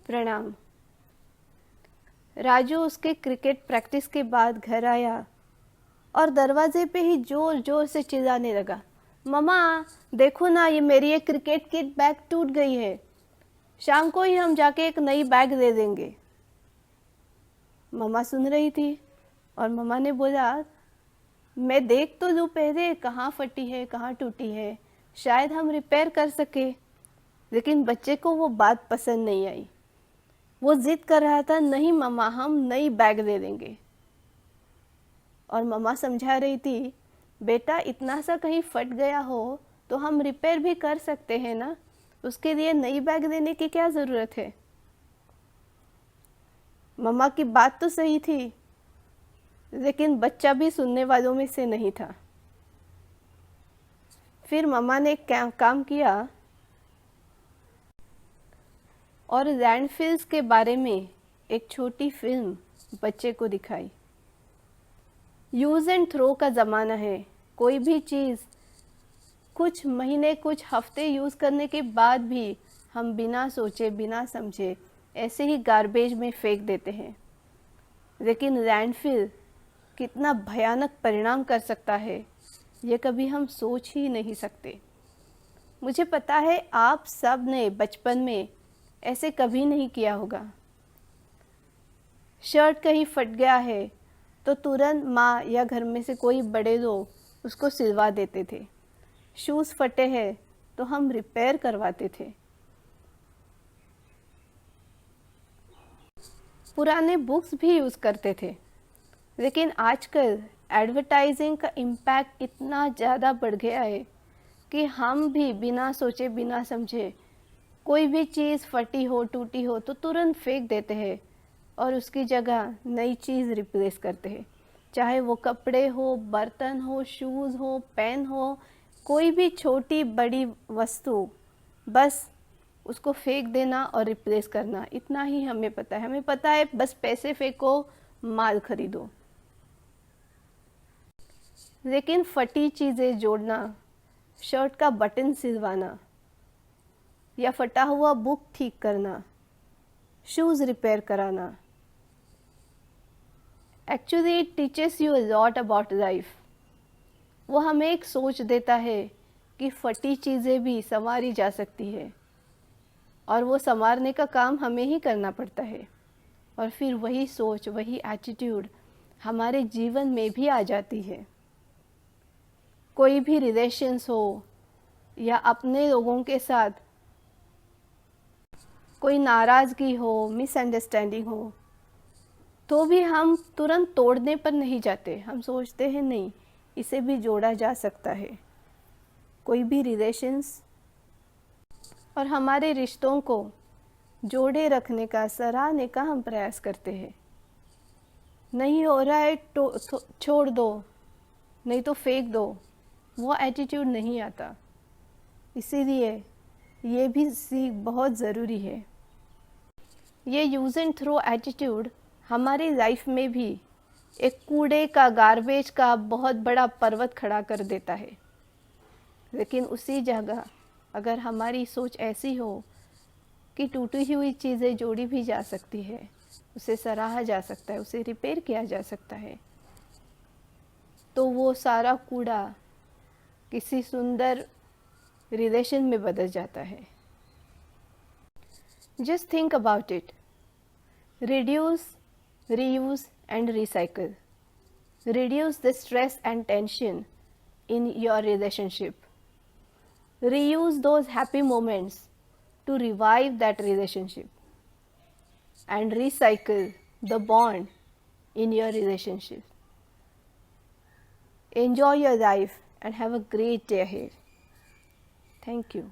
प्रणाम। राजू उसके cricket practice के बाद घर आया और दरवाजे पे ही जोर जोर से चिल्लाने लगा, मम्मा देखो ना, ये मेरी एक क्रिकेट किट बैग टूट गई है। शाम को ही हम जाके एक नई बैग दे देंगे। मम्मा सुन रही थी और मम्मा ने बोला, मैं देख तो लूँ पहले कहाँ फटी है कहाँ टूटी है, शायद हम रिपेयर कर सके। लेकिन बच्चे को वो बात पसंद नहीं आई। वो जिद कर रहा था, नहीं मम्मा हम नई बैग दे देंगे। और मम्मा समझा रही थी, बेटा इतना सा कहीं फट गया हो तो हम रिपेयर भी कर सकते हैं ना, उसके लिए नई बैग देने की क्या ज़रूरत है। मम्मा की बात तो सही थी, लेकिन बच्चा भी सुनने वालों में से नहीं था। फिर मम्मा ने एक काम किया और लैंडफिल्स के बारे में एक छोटी फिल्म बच्चे को दिखाई। यूज़ एंड थ्रो का ज़माना है। कोई भी चीज़ कुछ महीने कुछ हफ्ते यूज़ करने के बाद भी हम बिना सोचे बिना समझे ऐसे ही गार्बेज में फेंक देते हैं। लेकिन लैंडफिल कितना भयानक परिणाम कर सकता है, ये कभी हम सोच ही नहीं सकते। मुझे पता है आप सब ने बचपन में ऐसे कभी नहीं किया होगा। शर्ट कहीं फट गया है तो तुरंत माँ या घर में से कोई बड़े लोग उसको सिलवा देते थे। शूज़ फटे हैं तो हम रिपेयर करवाते थे। पुराने बुक्स भी यूज़ करते थे। लेकिन आजकल एडवर्टाइजिंग का इम्पैक्ट इतना ज़्यादा बढ़ गया है कि हम भी बिना सोचे बिना समझे कोई भी चीज़ फटी हो टूटी हो तो तुरंत फेंक देते हैं और उसकी जगह नई चीज़ रिप्लेस करते हैं। चाहे वो कपड़े हो, बर्तन हो, शूज़ हो, पेन हो, कोई भी छोटी बड़ी वस्तु, बस उसको फेंक देना और रिप्लेस करना, इतना ही हमें पता है। हमें पता है बस पैसे फेंको, माल खरीदो। लेकिन फटी चीज़ें जोड़ना, शर्ट का बटन सिलवाना या फटा हुआ बुक ठीक करना, शूज़ रिपेयर कराना, actually it teaches you a lot about life. वो हमें एक सोच देता है कि फटी चीज़ें भी संवारी जा सकती है और वो संवारने का काम हमें ही करना पड़ता है। और फिर वही सोच वही एटीट्यूड हमारे जीवन में भी आ जाती है। कोई भी रिलेशंस हो या अपने लोगों के साथ कोई नाराज़गी हो, मिसअंडरस्टैंडिंग हो, तो भी हम तुरंत तोड़ने पर नहीं जाते। हम सोचते हैं नहीं, इसे भी जोड़ा जा सकता है। कोई भी रिलेशंस और हमारे रिश्तों को जोड़े रखने का, सराहने का हम प्रयास करते हैं। नहीं हो रहा है तो छोड़ दो, नहीं तो फेंक दो, वो एटीट्यूड नहीं आता। इसीलिए ये भी सीख बहुत ज़रूरी है। ये यूज़ एंड थ्रो एटीट्यूड हमारी लाइफ में भी एक कूड़े का, गार्बेज का बहुत बड़ा पर्वत खड़ा कर देता है। लेकिन उसी जगह अगर हमारी सोच ऐसी हो कि टूटी हुई चीज़ें जोड़ी भी जा सकती है, उसे सराहा जा सकता है, उसे रिपेयर किया जा सकता है, तो वो सारा कूड़ा किसी सुंदर रिलेशन में बदल जाता है। Just think about it. Reduce, reuse and recycle. Reduce the stress and tension in your relationship. Reuse those happy moments to revive that relationship. And recycle the bond in your relationship. Enjoy your life and have a great day ahead. Thank you.